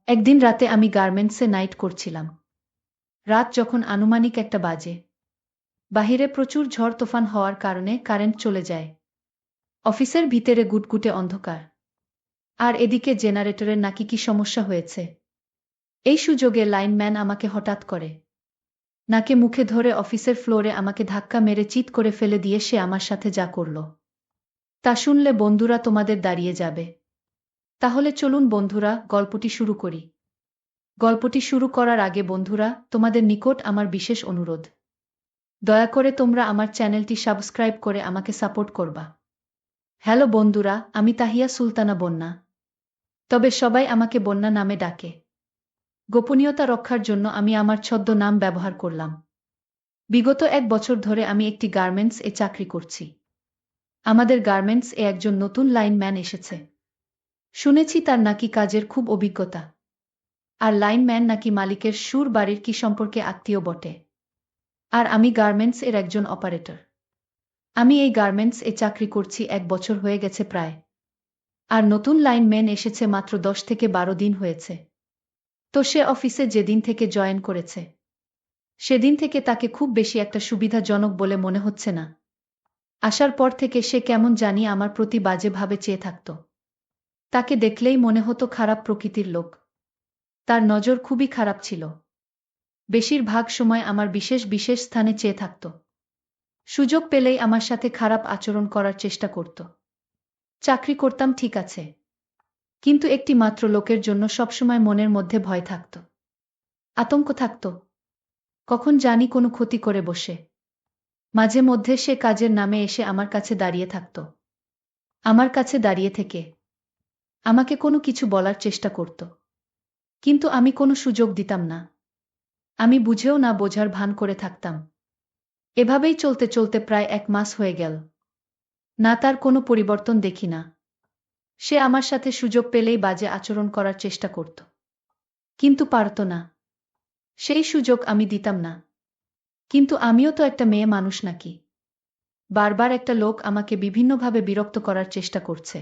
একদিন রাতে আমি গার্মেন্টসে নাইট করছিলাম। রাত যখন আনুমানিক 1টা বাজে, বাহিরে প্রচুর ঝড় তোফান হওয়ার কারণে কারেন্ট চলে যায়। অফিসের ভিতরে গুটগুটে অন্ধকার। আর এদিকে জেনারেটরের নাকি কি সমস্যা হয়েছে। এই সুযোগে লাইনম্যান আমাকে হঠাৎ করে নাকে মুখে ধরে অফিসের ফ্লোরে আমাকে ধাক্কা মেরে চিৎ করে ফেলে দিয়ে সে আমার সাথে যা করল, তা শুনলে বন্ধুরা তোমাদের দাঁড়িয়ে যাবে। তাহলে চলুন বন্ধুরা, গল্পটি শুরু করি। গল্পটি শুরু করার আগে বন্ধুরা, তোমাদের নিকট আমার বিশেষ অনুরোধ, দয়া করে তোমরা আমার চ্যানেলটি সাবস্ক্রাইব করে আমাকে সাপোর্ট করবা। হ্যালো বন্ধুরা, আমি তাহিয়া সুলতানা বন্যা। তবে সবাই আমাকে বন্যা নামে ডাকে। গোপনীয়তা রক্ষার জন্য আমি আমার ছদ্মনাম ব্যবহার করলাম। বিগত 1 বছর ধরে আমি একটি গার্মেন্টস এ চাকরি করছি। আমাদের গার্মেন্টস এ একজন নতুন লাইনম্যান এসেছে। শুনেছি তার নাকি কাজের খুব অভিজ্ঞতা। আর লাইনম্যান নাকি মালিকের সুর বাড়ির কি সম্পর্কে আত্মীয় বটে। আর আমি গার্মেন্টস এর একজন অপারেটর। আমি এই গার্মেন্টস এ চাকরি করছি 1 বছর হয়ে গেছে প্রায়। আর নতুন লাইনম্যান এসেছে মাত্র 10 থেকে 12 দিন হয়েছে। তো সে অফিসে যেদিন থেকে জয়েন করেছে, সেদিন থেকে তাকে খুব বেশি একটা সুবিধাজনক বলে মনে হচ্ছে না। আসার পর থেকে সে কেমন জানি আমার প্রতি বাজে ভাবে চেয়ে থাকত। তাকে দেখলেই মনে হতো খারাপ প্রকৃতির লোক। তার নজর খুবই খারাপ ছিল। বেশিরভাগ সময় আমার বিশেষ বিশেষ স্থানে চেয়ে থাকত। সুযোগ পেলেই আমার সাথে খারাপ আচরণ করার চেষ্টা করত। চাকরি করতাম ঠিক আছে, কিন্তু একটি মাত্র লোকের জন্য সবসময় মনের মধ্যে ভয় থাকত, আতঙ্ক থাকত। কখন জানি কোনো ক্ষতি করে বসে। মাঝে মধ্যে সে কাজের নামে এসে আমার কাছে দাঁড়িয়ে থাকত। আমার কাছে দাঁড়িয়ে থেকে আমাকে কোনো কিছু বলার চেষ্টা করত, কিন্তু আমি কোনো সুযোগ দিতাম না। আমি বুঝেও না বোঝার ভান করে থাকতাম। এভাবেই চলতে চলতে প্রায় 1 মাস হয়ে গেল। না তার কোনো পরিবর্তন দেখি না। সে আমার সাথে সুযোগ পেলেই বাজে আচরণ করার চেষ্টা করত, কিন্তু পারত না। সেই সুযোগ আমি দিতাম না। কিন্তু আমিও তো একটা মেয়ে মানুষ নাকি। বারবার একটা লোক আমাকে বিভিন্নভাবে বিরক্ত করার চেষ্টা করছে।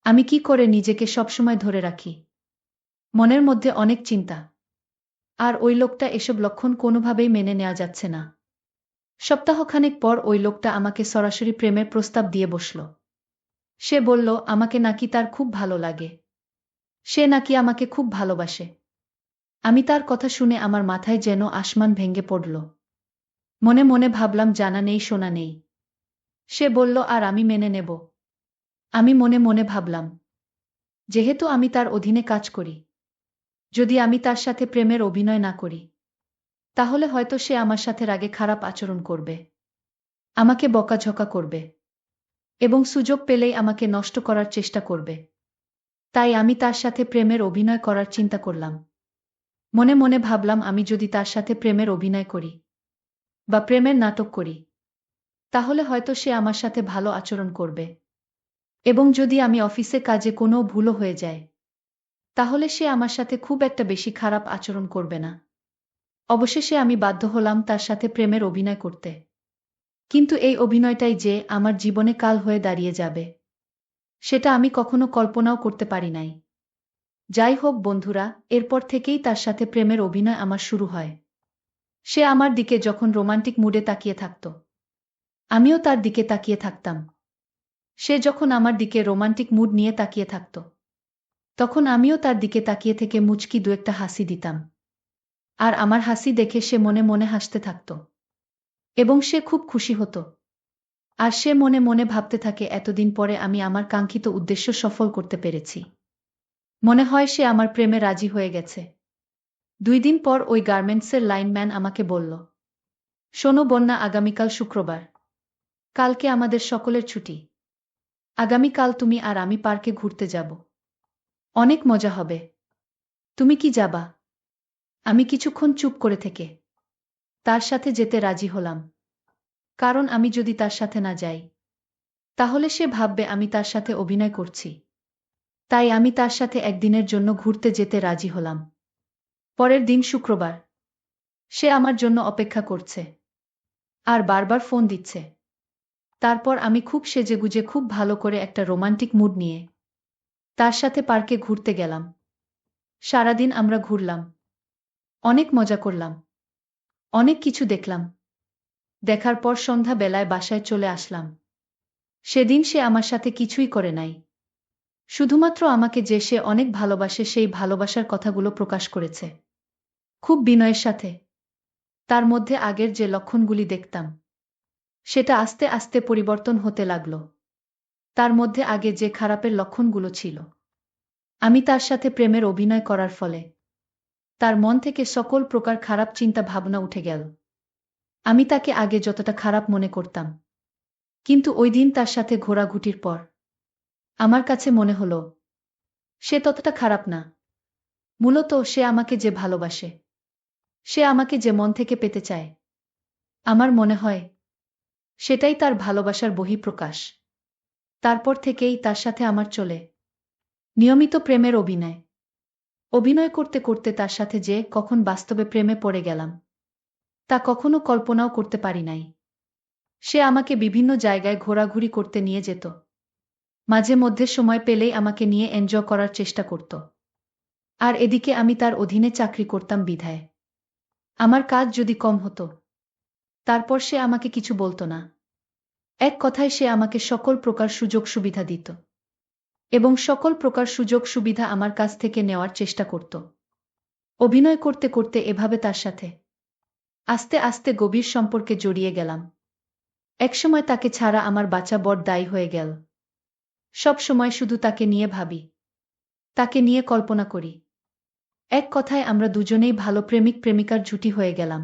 আমি কি করে নিজেকে সবসময় ধরে রাখি? মনের মধ্যে অনেক চিন্তা। আর ওই লোকটা এসব লক্ষণ কোনোভাবেই মেনে নেওয়া যাচ্ছে না। সপ্তাহখানেক পর ওই লোকটা আমাকে সরাসরি প্রেমের প্রস্তাব দিয়ে বসল। সে বলল আমাকে নাকি তার খুব ভালো লাগে। সে নাকি আমাকে খুব ভালোবাসে। আমি তার কথা শুনে আমার মাথায় যেন আসমান ভেঙে পড়ল। মনে মনে ভাবলাম জানা নেই শোনা নেই। সে বলল আর আমি মেনে নেব। আমি মনে মনে ভাবলাম, যেহেতু আমি তার অধীনে কাজ করি, যদি আমি তার সাথে প্রেমের অভিনয় না করি, তাহলে হয়তো সে আমার সাথে রাগে খারাপ আচরণ করবে, আমাকে বকাঝকা করবে এবং সুযোগ পেলেই আমাকে নষ্ট করার চেষ্টা করবে। তাই আমি তার সাথে প্রেমের অভিনয় করার চিন্তা করলাম। মনে মনে ভাবলাম আমি যদি তার সাথে প্রেমের অভিনয় করি বা প্রেমের নাটক করি, তাহলে হয়তো সে আমার সাথে ভালো আচরণ করবে। এবং যদি আমি অফিসে কাজে কোনো ভুলও হয়ে যায়, তাহলে সে আমার সাথে খুব একটা বেশি খারাপ আচরণ করবে না। অবশেষে আমি বাধ্য হলাম তার সাথে প্রেমের অভিনয় করতে। কিন্তু এই অভিনয়টাই যে আমার জীবনে কাল হয়ে দাঁড়িয়ে যাবে, সেটা আমি কখনো কল্পনাও করতে পারি নাই। যাই হোক বন্ধুরা, এরপর থেকেই তার সাথে প্রেমের অভিনয় আমার শুরু হয়। সে আমার দিকে যখন রোমান্টিক মুডে তাকিয়ে থাকত, আমিও তার দিকে তাকিয়ে থাকতাম। সে যখন আমার দিকে রোমান্টিক মুড নিয়ে তাকিয়ে থাকত, তখন আমিও তার দিকে তাকিয়ে থেকে মুচকি দু একটা হাসি দিতাম। আর আমার হাসি দেখে সে মনে মনে হাসতে থাকত এবং সে খুব খুশি হতো। আর সে মনে মনে ভাবতে থাকে এতদিন পরে আমি আমার কাঙ্ক্ষিত উদ্দেশ্য সফল করতে পেরেছি। মনে হয় সে আমার প্রেমে রাজি হয়ে গেছে। 2 দিন পর ওই গার্মেন্টসের লাইনম্যান আমাকে বলল, শোনো বন্যা, আগামীকাল শুক্রবার। কালকে আমাদের সকলের ছুটি। আগামীকাল তুমি আর আমি পার্কে ঘুরতে যাব। অনেক মজা হবে। তুমি কি যাবা? আমি কিছুক্ষণ চুপ করে থেকে তার সাথে যেতে রাজি হলাম। কারণ আমি যদি তার সাথে না যাই, তাহলে সে ভাববে আমি তার সাথে অভিনয় করছি। তাই আমি তার সাথে একদিনের জন্য ঘুরতে যেতে রাজি হলাম। পরের দিন শুক্রবার। সে আমার জন্য অপেক্ষা করছে আর বারবার ফোন দিচ্ছে। তারপর আমি খুব সেজেগুজে খুব ভালো করে একটা রোমান্টিক মুড নিয়ে তার সাথে পার্কে ঘুরতে গেলাম। সারাদিন আমরা ঘুরলাম, অনেক মজা করলাম, অনেক কিছু দেখলাম। দেখার পর সন্ধ্যা বেলায় বাসায় চলে আসলাম। সেদিন সে আমার সাথে কিছুই করে নাই, শুধুমাত্র আমাকে যে সে অনেক ভালোবাসে সেই ভালোবাসার কথাগুলো প্রকাশ করেছে, খুব বিনয়ের সাথে। তার মধ্যে আগের যে লক্ষণগুলি দেখতাম সেটা আস্তে আস্তে পরিবর্তন হতে লাগল। তার মধ্যে আগে যে খারাপের লক্ষণগুলো ছিল, আমি তার সাথে প্রেমের অভিনয় করার ফলে তার মন থেকে সকল প্রকার খারাপ চিন্তা ভাবনা উঠে গেল। আমি তাকে আগে যতটা খারাপ মনে করতাম, কিন্তু ওই দিন তার সাথে ঘোরাঘুটির পর আমার কাছে মনে হলো সে ততটা খারাপ না। মূলত সে আমাকে যে ভালোবাসে, সে আমাকে যে মন থেকে পেতে চায়, আমার মনে হয় সেটাই তার ভালোবাসার বহিঃপ্রকাশ। তারপর থেকেই তার সাথে আমার চলে নিয়মিত প্রেমের অভিনয়। অভিনয় করতে করতে তার সাথে যে কখন বাস্তবে প্রেমে পড়ে গেলাম তা কখনো কল্পনাও করতে পারি নাই। সে আমাকে বিভিন্ন জায়গায় ঘোরাঘুরি করতে নিয়ে যেত, মাঝে মধ্যে সময় পেলেই আমাকে নিয়ে এনজয় করার চেষ্টা করত। আর এদিকে আমি তার অধীনে চাকরি করতাম বিধায় আমার কাজ যদি কম হতো, তারপর সে আমাকে কিছু বলতো না। এক কথায় সে আমাকে সকল প্রকার সুযোগ সুবিধা দিত এবং সকল প্রকার সুযোগ সুবিধা আমার কাছ থেকে নেওয়ার চেষ্টা করত। অভিনয় করতে করতে এভাবে তার সাথে আস্তে আস্তে গভীর সম্পর্কে জড়িয়ে গেলাম। একসময় তাকে ছাড়া আমার বাঁচা বড় দায়ী হয়ে গেল। সব সময় শুধু তাকে নিয়ে ভাবি, তাকে নিয়ে কল্পনা করি। এক কথায় আমরা দুজনেই ভালো প্রেমিক প্রেমিকার জুটি হয়ে গেলাম।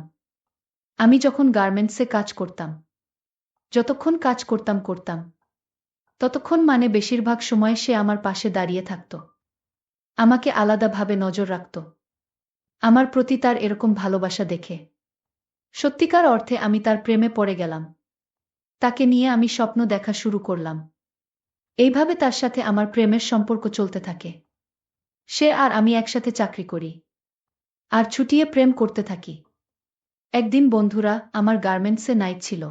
আমি যখন গার্মেন্টসে কাজ করতাম, যতক্ষণ কাজ করতাম ততক্ষণ মানে বেশিরভাগ সময় সে আমার পাশে দাঁড়িয়ে থাকত, আমাকে আলাদাভাবে নজর রাখত। আমার প্রতি তার এরকম ভালোবাসা দেখে সত্যিকার অর্থে আমি তার প্রেমে পড়ে গেলাম। তাকে নিয়ে আমি স্বপ্ন দেখা শুরু করলাম। এইভাবে তার সাথে আমার প্রেমের সম্পর্ক চলতে থাকে। সে আর আমি একসাথে চাকরি করি আর ছুটিয়ে প্রেম করতে থাকি। একদিন বন্ধুরা, আমার গার্মেন্টসে নাইট ছিল।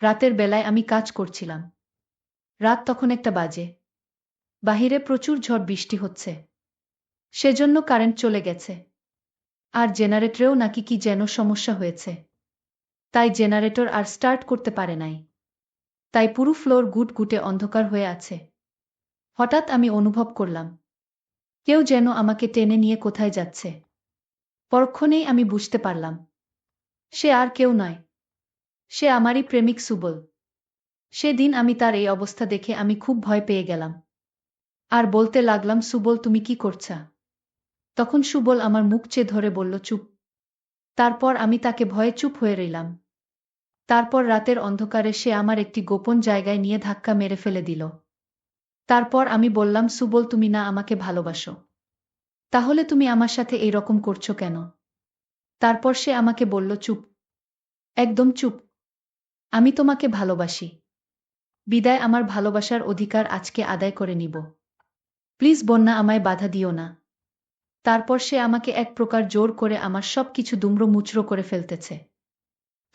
রাতের বেলায় আমি কাজ করছিলাম। রাত তখন 1টা বাজে। বাহিরে প্রচুর ঝড় বৃষ্টি হচ্ছে, সেজন্য কারেন্ট চলে গেছে। আর জেনারেটরেও নাকি কি যেন সমস্যা হয়েছে, তাই জেনারেটর আর স্টার্ট করতে পারে নাই। তাই পুরো ফ্লোর গুটগুটে অন্ধকার হয়ে আছে। হঠাৎ আমি অনুভব করলাম কেউ যেন আমাকে টেনে নিয়ে কোথায় যাচ্ছে। পরক্ষণেই আমি বুঝতে পারলাম সে আর কেউ নয়, সে আমারই প্রেমিক সুবল। সেদিন আমি তার এই অবস্থা দেখে আমি খুব ভয় পেয়ে গেলাম আর বলতে লাগলাম, সুবল তুমি কি করছা? তখন সুবল আমার মুখ চেয়ে ধরে বলল, চুপ। তারপর আমি তাকে ভয়ে চুপ হয়ে রইলাম। তারপর রাতের অন্ধকারে সে আমার একটি গোপন জায়গায় নিয়ে ধাক্কা মেরে ফেলে দিল। তারপর আমি বললাম, সুবল তুমি না আমাকে ভালোবাসো, তাহলে তুমি আমার সাথে এই রকম করছো কেন? তারপর সে আমাকে বলল, চুপ, একদম চুপ। আমি তোমাকে ভালোবাসি, বিদায় আমার ভালোবাসার অধিকার আজকে আদায় করে নিব। প্লিজ বন্যা, আমায় বাধা দিও না। তারপর সে আমাকে এক প্রকার জোর করে আমার সব কিছু দুমড়ো মুচড়ো করে ফেলতেছে।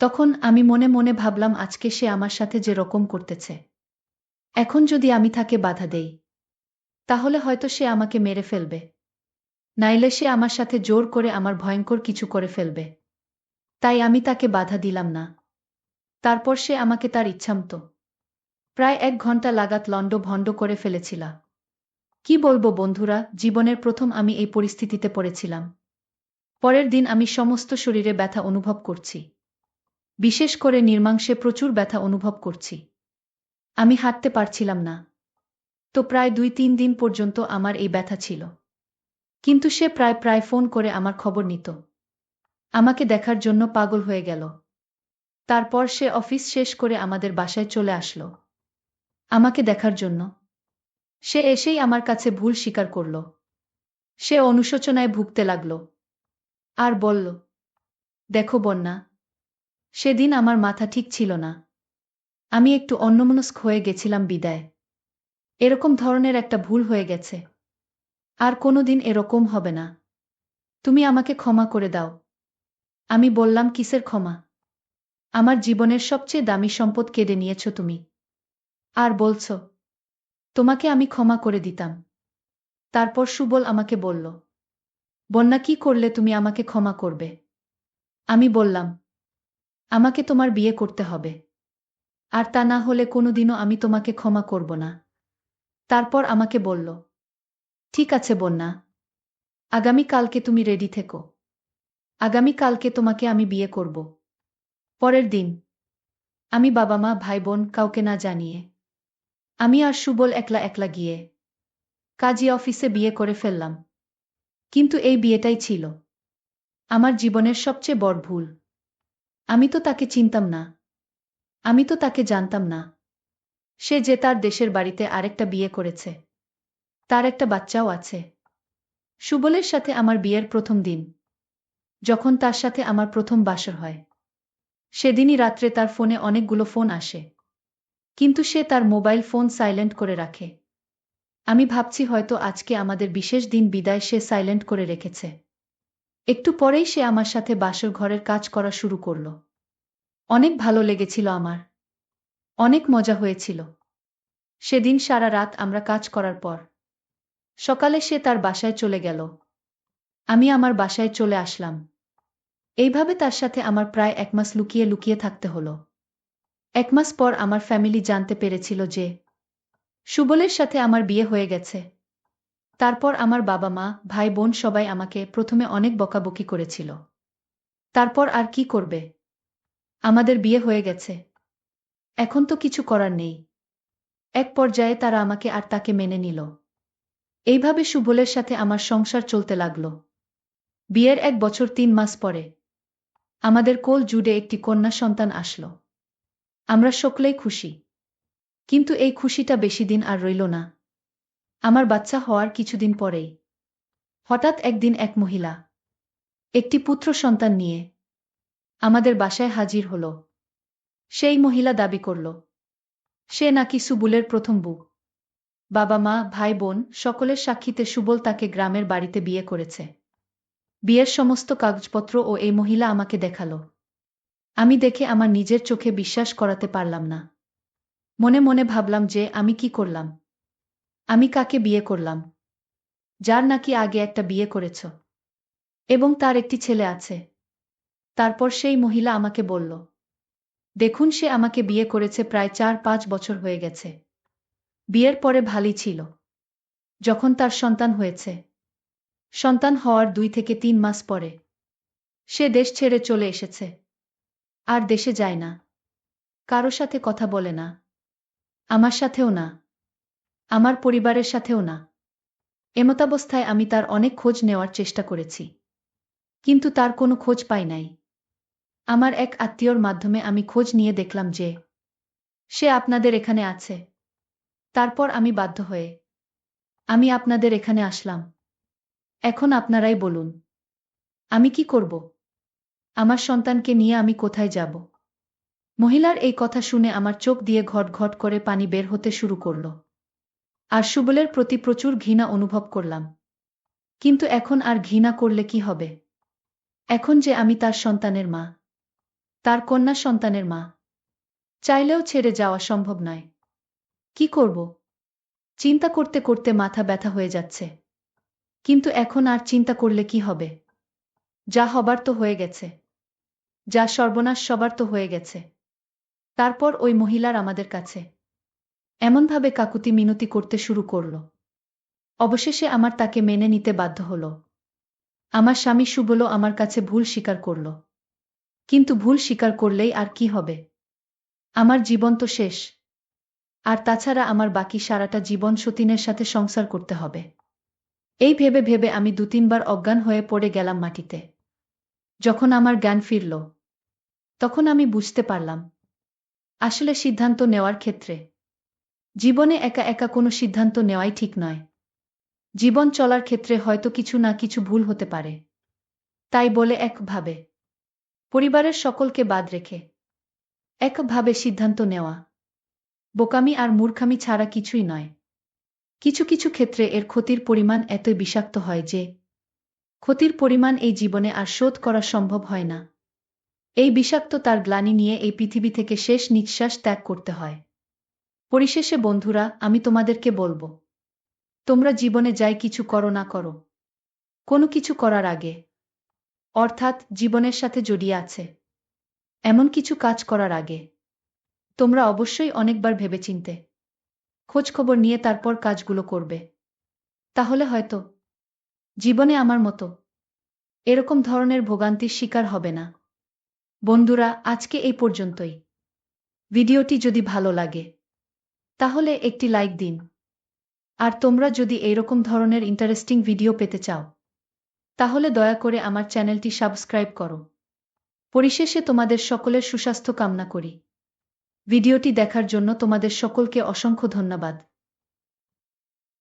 তখন আমি মনে মনে ভাবলাম, আজকে সে আমার সাথে যে রকম করতেছে, এখন যদি আমি তাকে বাধা দেই তাহলে হয়তো সে আমাকে মেরে ফেলবে, নাইলে সে আমার সাথে জোর করে আমার ভয়ঙ্কর কিছু করে ফেলবে। তাই আমি তাকে বাধা দিলাম না। তারপর সে আমাকে তার ইচ্ছামতো প্রায় 1 ঘন্টা লাগাত লন্ড ভন্ড করে ফেলেছিল। কি বলবো বন্ধুরা, জীবনের প্রথম আমি এই পরিস্থিতিতে পড়েছিলাম। পরের দিন আমি সমস্ত শরীরে ব্যথা অনুভব করছি, বিশেষ করে নির্মাংসে প্রচুর ব্যথা অনুভব করছি। আমি হাঁটতে পারছিলাম না। তো প্রায় 2-3 দিন পর্যন্ত আমার এই ব্যথা ছিল। কিন্তু সে প্রায় প্রায় ফোন করে আমার খবর নিত, আমাকে দেখার জন্য পাগল হয়ে গেল। তারপর সে অফিস শেষ করে আমাদের বাসায় চলে আসলো আমাকে দেখার জন্য। সে এসেই আমার কাছে ভুল স্বীকার করল। সে অনুশোচনায় ভুগতে লাগল আর বলল, দেখো বন্যা, সেদিন আমার মাথা ঠিক ছিল না। আমি একটু অন্যমনস্ক হয়ে গেছিলাম বিদায়। এরকম ধরনের একটা ভুল হয়ে গেছে, আর কোনোদিন এরকম হবে না। তুমি আমাকে ক্ষমা করে দাও। আমি বললাম, কিসের ক্ষমা? আমার জীবনের সবচেয়ে দামি সম্পদ কেড়ে নিয়েছো তুমি, আর বলছ তোমাকে আমি ক্ষমা করে দিতাম? তারপর সুবল আমাকে বলল, বন্যা, কি করলে তুমি আমাকে ক্ষমা করবে? আমি বললাম, আমাকে তোমার বিয়ে করতে হবে। আর তা না হলে কোনোদিনও আমি তোমাকে ক্ষমা করব না। তারপর আমাকে বলল, ঠিক আছে বন্যা, আগামীকালকে তুমি রেডি থেকো। আগামীকালকে তোমাকে আমি বিয়ে করব। পরের দিন আমি বাবা মা ভাই বোন কাউকে না জানিয়ে আমি আর সুবল একলা একলা গিয়ে কাজী অফিসে বিয়ে করে ফেললাম। কিন্তু এই বিয়েটাই ছিল আমার জীবনের সবচেয়ে বড় ভুল। আমি তো তাকে চিনতাম না, আমি তো তাকে জানতাম না। সে যে তার দেশের বাড়িতে আরেকটা বিয়ে করেছে, তার একটা বাচ্চাও আছে। সুবলের সাথে আমার বিয়ের প্রথম দিন, যখন তার সাথে আমার প্রথম বাসর হয়, সেদিনই রাত্রে তার ফোনে অনেকগুলো ফোন আসে, কিন্তু সে তার মোবাইল ফোন সাইলেন্ট করে রাখে। আমি ভাবছি হয়তো আজকে আমাদের বিশেষ দিন বিদায় সে সাইলেন্ট করে রেখেছে। একটু পরেই সে আমার সাথে বাসর ঘরের কাজ করা শুরু করল। অনেক ভালো লেগেছিল আমার, অনেক মজা হয়েছিল। সেদিন সারা রাত আমরা কাজ করার পর সকালে সে তার বাসায় চলে গেল, আমি আমার বাসায় চলে আসলাম। এইভাবে তার সাথে আমার প্রায় 1 মাস লুকিয়ে লুকিয়ে থাকতে হলো। 1 মাস পর আমার ফ্যামিলি জানতে পেরেছিল যে সুবলের সাথে আমার বিয়ে হয়ে গেছে। তারপর আমার বাবা মা ভাই বোন সবাই আমাকে প্রথমে অনেক বকাবকি করেছিল। তারপর আর কি করবে, আমাদের বিয়ে হয়ে গেছে, এখন তো কিছু করার নেই। এক পর্যায়ে তারা আমাকে আর তাকে মেনে নিল। এইভাবে সুবলের সাথে আমার সংসার চলতে লাগলো। বিয়ের 1 বছর 3 মাস পরে আমাদের কোল জুড়ে একটি কন্যা সন্তান আসলো। আমরা সকলেই খুশি। কিন্তু এই খুশিটা বেশি দিন আর রইল না। আমার বাচ্চা হওয়ার কিছুদিন পরেই হঠাৎ একদিন এক মহিলা একটি পুত্র সন্তান নিয়ে আমাদের বাসায় হাজির হল। সেই মহিলা দাবি করল সে নাকি সুবলের প্রথম বউ। বাবা মা ভাই বোন সকলের সাক্ষীতে সুবল তাকে গ্রামের বাড়িতে বিয়ে করেছে। বিয়ের সমস্ত কাগজপত্র ও এই মহিলা আমাকে দেখালো। আমি দেখে আমার নিজের চোখে বিশ্বাস করাতে পারলাম না। মনে মনে ভাবলাম যে আমি কি করলাম, আমি কাকে বিয়ে করলাম, যার নাকি আগে একটা বিয়ে করেছ এবং তার একটি ছেলে আছে। তারপর সেই মহিলা আমাকে বলল, দেখুন সে আমাকে বিয়ে করেছে প্রায় 4-5 বছর হয়ে গেছে। বিয়ের পরে ভালোই ছিল। যখন তার সন্তান হয়েছে, সন্তান হওয়ার 2 থেকে 3 মাস পরে সে দেশ ছেড়ে চলে এসেছে। আর দেশে যায় না, কারো সাথে কথা বলে না, আমার সাথেও না, আমার পরিবারের সাথেও না। এমতাবস্থায় আমি তার অনেক খোঁজ নেওয়ার চেষ্টা করেছি, কিন্তু তার কোনো খোঁজ পাই নাই। আমার এক আত্মীয়র মাধ্যমে আমি খোঁজ নিয়ে দেখলাম যে সে আপনাদের এখানে আছে। তারপর আমি বাধ্য হয়ে আমি আপনাদের এখানে আসলাম। এখন আপনারাই বলুন, আমি কি করব? আমার সন্তানকে নিয়ে আমি কোথায় যাব? মহিলার এই কথা শুনে আমার চোখ দিয়ে ঘট ঘট করে পানি বের হতে শুরু করল। আর সুবলের প্রতি প্রচুর ঘৃণা অনুভব করলাম। কিন্তু এখন আর ঘৃণা করলে কি হবে? এখন যে আমি তার সন্তানের মা, তার কন্যা সন্তানের মা, চাইলেও ছেড়ে যাওয়া সম্ভব নয়। কি করব? চিন্তা করতে করতে মাথা ব্যথা হয়ে যাচ্ছে। কিন্তু এখন আর চিন্তা করলে কি হবে? যা হবার তো হয়ে গেছে, যা সর্বনাশ সবার তো হয়ে গেছে। তারপর ওই মহিলার আমাদের কাছে এমনভাবে কাকুতি মিনতি করতে শুরু করল। অবশেষে আমার তাকে মেনে নিতে বাধ্য হল। আমার স্বামী সুবলও আমার কাছে ভুল স্বীকার করল। কিন্তু ভুল স্বীকার করলেই আর কি হবে? আমার জীবন তো শেষ। আর তাছাড়া আমার বাকি সারাটা জীবন সতীনের সাথে সংসার করতে হবে। এই ভেবে ভেবে আমি 2-3 বার অজ্ঞান হয়ে পড়ে গেলাম মাটিতে। যখন আমার জ্ঞান ফিরল, তখন আমি বুঝতে পারলাম আসলে সিদ্ধান্ত নেওয়ার ক্ষেত্রে জীবনে একা একা কোনো সিদ্ধান্ত নেওয়াই ঠিক নয়। জীবন চলার ক্ষেত্রে হয়তো কিছু না কিছু ভুল হতে পারে। তাই বলে একভাবে পরিবারের সকলকে বাদ রেখে একভাবে সিদ্ধান্ত নেওয়া বোকামি আর মূর্খামি ছাড়া কিছুই নয়। কিছু কিছু ক্ষেত্রে এর ক্ষতির পরিমাণ এতই বিষাক্ত হয় যে ক্ষতির পরিমাণ এই জীবনে আর শোধ করা সম্ভব হয় না। এই বিষাক্ততার গ্লানি নিয়ে এই পৃথিবী থেকে শেষ নিঃশ্বাস ত্যাগ করতে হয়। পরিশেষে বন্ধুরা, আমি তোমাদেরকে বলবো, তোমরা জীবনে যাই কিছু করো না করো, কোনো কিছু করার আগে, অর্থাৎ জীবনের সাথে জড়িয়ে আছে এমন কিছু কাজ করার আগে, তোমরা অবশ্যই অনেকবার ভেবেচিন্তে খোঁজখবর নিয়ে তারপর কাজগুলো করবে। তাহলে হয়তো জীবনে আমার মতো এরকম ধরনের ভোগান্তির শিকার হবে না। বন্ধুরা, আজকে এই পর্যন্তই। ভিডিওটি যদি ভালো লাগে তাহলে একটি লাইক দিন। আর তোমরা যদি এইরকম ধরনের ইন্টারেস্টিং ভিডিও পেতে চাও তাহলে দয়া করে আমার চ্যানেলটি সাবস্ক্রাইব করো। পরিশেষে তোমাদের সকলের সুস্বাস্থ্য কামনা করি। ভিডিওটি দেখার জন্য তোমাদের সকলকে অসংখ্য ধন্যবাদ।